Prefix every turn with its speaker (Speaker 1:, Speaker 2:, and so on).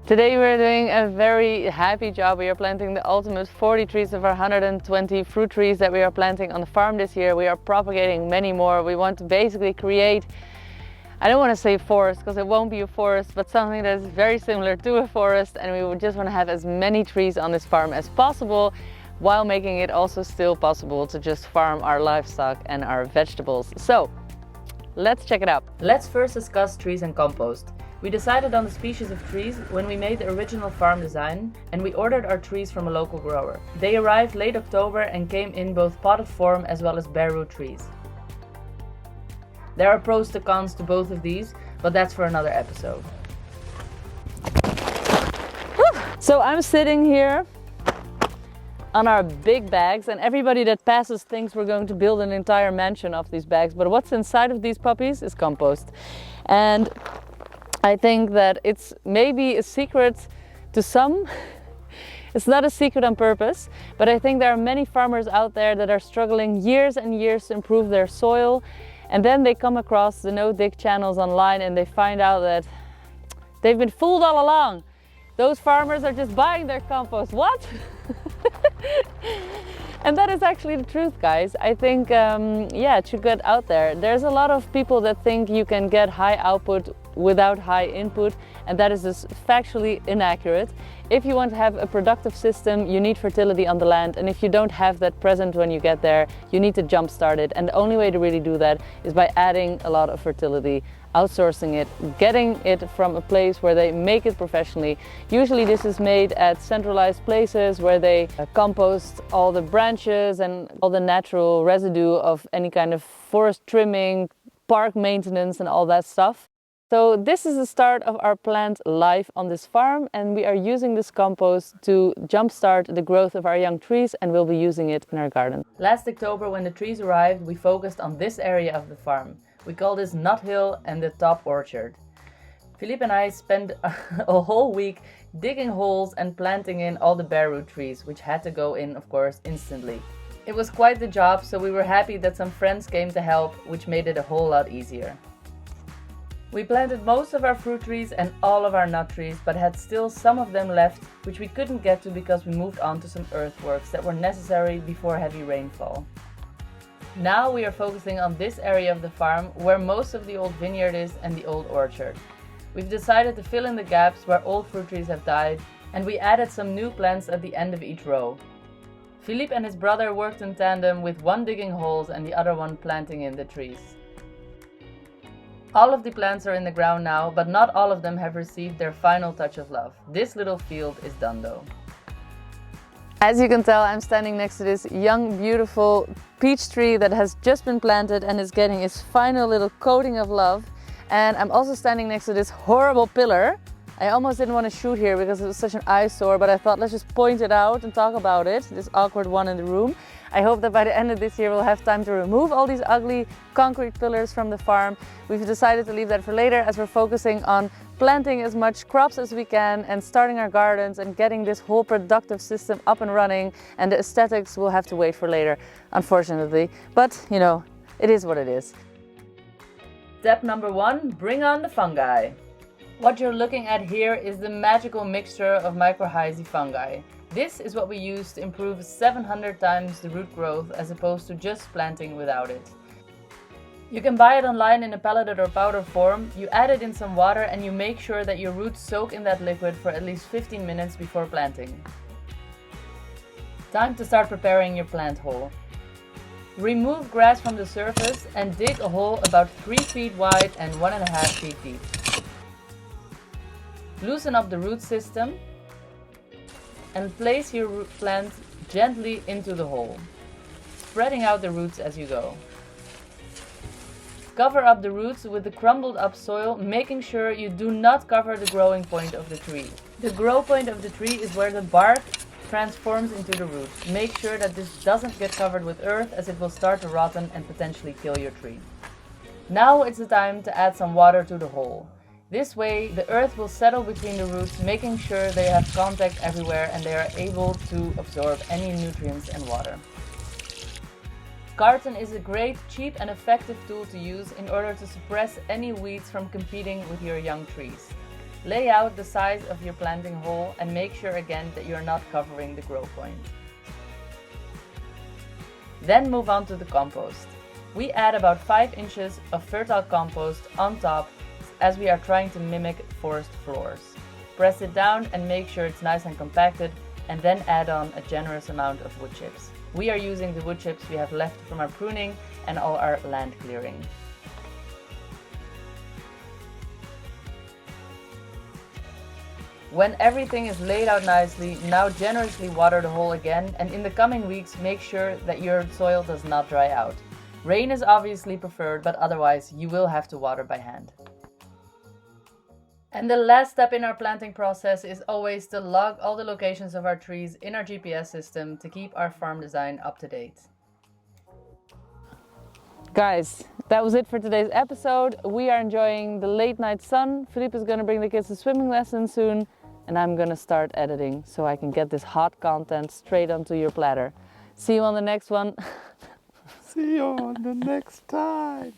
Speaker 1: Today we're doing a very happy job. We are planting the ultimate 40 trees of our 120 fruit trees that we are planting on the farm this year. We are propagating many more. We want to basically create, I don't want to say forest because it won't be a forest, but something that is very similar to a forest, and we would just want to have as many trees on this farm as possible while making it also still possible to just farm our livestock and our vegetables. So let's check it out. Let's first discuss trees and compost. We decided on the species of trees when we made the original farm design, and we ordered our trees from a local grower. They arrived late October and came in both potted form as well as bare root trees. There are pros and cons to both of these, but that's for another episode. So I'm sitting here on our big bags, and everybody that passes thinks we're going to build an entire mansion of these bags, but what's inside of these puppies is compost. And I think that it's maybe a secret to some. It's not a secret on purpose, but I think there are many farmers out there that are struggling years and years to improve their soil, and then they come across the no-dig channels online and they find out that they've been fooled all along. Those farmers are just buying their compost. What? And that is actually the truth, guys. I think, yeah, it should get out there. There's a lot of people that think you can get high output without high input, and that is just factually inaccurate. If you want to have a productive system, you need fertility on the land, and if you don't have that present when you get there, you need to jumpstart it. And the only way to really do that is by adding a lot of fertility, outsourcing it, getting it from a place where they make it professionally. Usually this is made at centralized places where they compost all the branches and all the natural residue of any kind of forest trimming, park maintenance and all that stuff. So this is the start of our plant life on this farm, and we are using this compost to jumpstart the growth of our young trees, and we'll be using it in our garden. Last October, when the trees arrived, we focused on this area of the farm. We call this Nut Hill and the top orchard. Philippe and I spent a whole week digging holes and planting in all the bare root trees, which had to go in, of course, instantly. It was quite the job, so we were happy that some friends came to help, which made it a whole lot easier. We planted most of our fruit trees and all of our nut trees, but had still some of them left, which we couldn't get to because we moved on to some earthworks that were necessary before heavy rainfall. Now we are focusing on this area of the farm where most of the old vineyard is and the old orchard. We've decided to fill in the gaps where old fruit trees have died, and we added some new plants at the end of each row. Philippe and his brother worked in tandem, with one digging holes and the other one planting in the trees. All of the plants are in the ground now, but not all of them have received their final touch of love. This little field is done though. As you can tell, I'm standing next to this young, beautiful peach tree that has just been planted and is getting its final little coating of love. And I'm also standing next to this horrible pillar. I almost didn't want to shoot here because it was such an eyesore, but I thought let's just point it out and talk about it, this awkward one in the room. I hope that by the end of this year we'll have time to remove all these ugly concrete pillars from the farm. We've decided to leave that for later, as we're focusing on planting as much crops as we can and starting our gardens and getting this whole productive system up and running, and the aesthetics will have to wait for later, unfortunately. But, you know, it is what it is. Step number 1, bring on the fungi. What you're looking at here is the magical mixture of mycorrhizae fungi. This is what we use to improve 700 times the root growth as opposed to just planting without it. You can buy it online in a pelleted or powder form. You add it in some water and you make sure that your roots soak in that liquid for at least 15 minutes before planting. Time to start preparing your plant hole. Remove grass from the surface and dig a hole about 3 feet wide and 1.5 feet deep. Loosen up the root system and place your plant gently into the hole, spreading out the roots as you go. Cover up the roots with the crumbled up soil, making sure you do not cover the growing point of the tree. The grow point of the tree is where the bark transforms into the roots. Make sure that this doesn't get covered with earth, as it will start to rotten and potentially kill your tree. Now it's the time to add some water to the hole. This way, the earth will settle between the roots, making sure they have contact everywhere and they are able to absorb any nutrients and water. Carton is a great, cheap and effective tool to use in order to suppress any weeds from competing with your young trees. Lay out the size of your planting hole and make sure again that you're not covering the grow point. Then move on to the compost. We add about 5 inches of fertile compost on top as we are trying to mimic forest floors. Press it down and make sure it's nice and compacted, and then add on a generous amount of wood chips. We are using the wood chips we have left from our pruning and all our land clearing. When everything is laid out nicely, now generously water the hole again, and in the coming weeks make sure that your soil does not dry out. Rain is obviously preferred, but otherwise you will have to water by hand. And the last step in our planting process is always to log all the locations of our trees in our GPS system to keep our farm design up to date. Guys, that was it for today's episode. We are enjoying the late night sun. Philippe is going to bring the kids to swimming lessons soon, and I'm going to start editing so I can get this hot content straight onto your platter. See you on the next one.
Speaker 2: See you on the next time.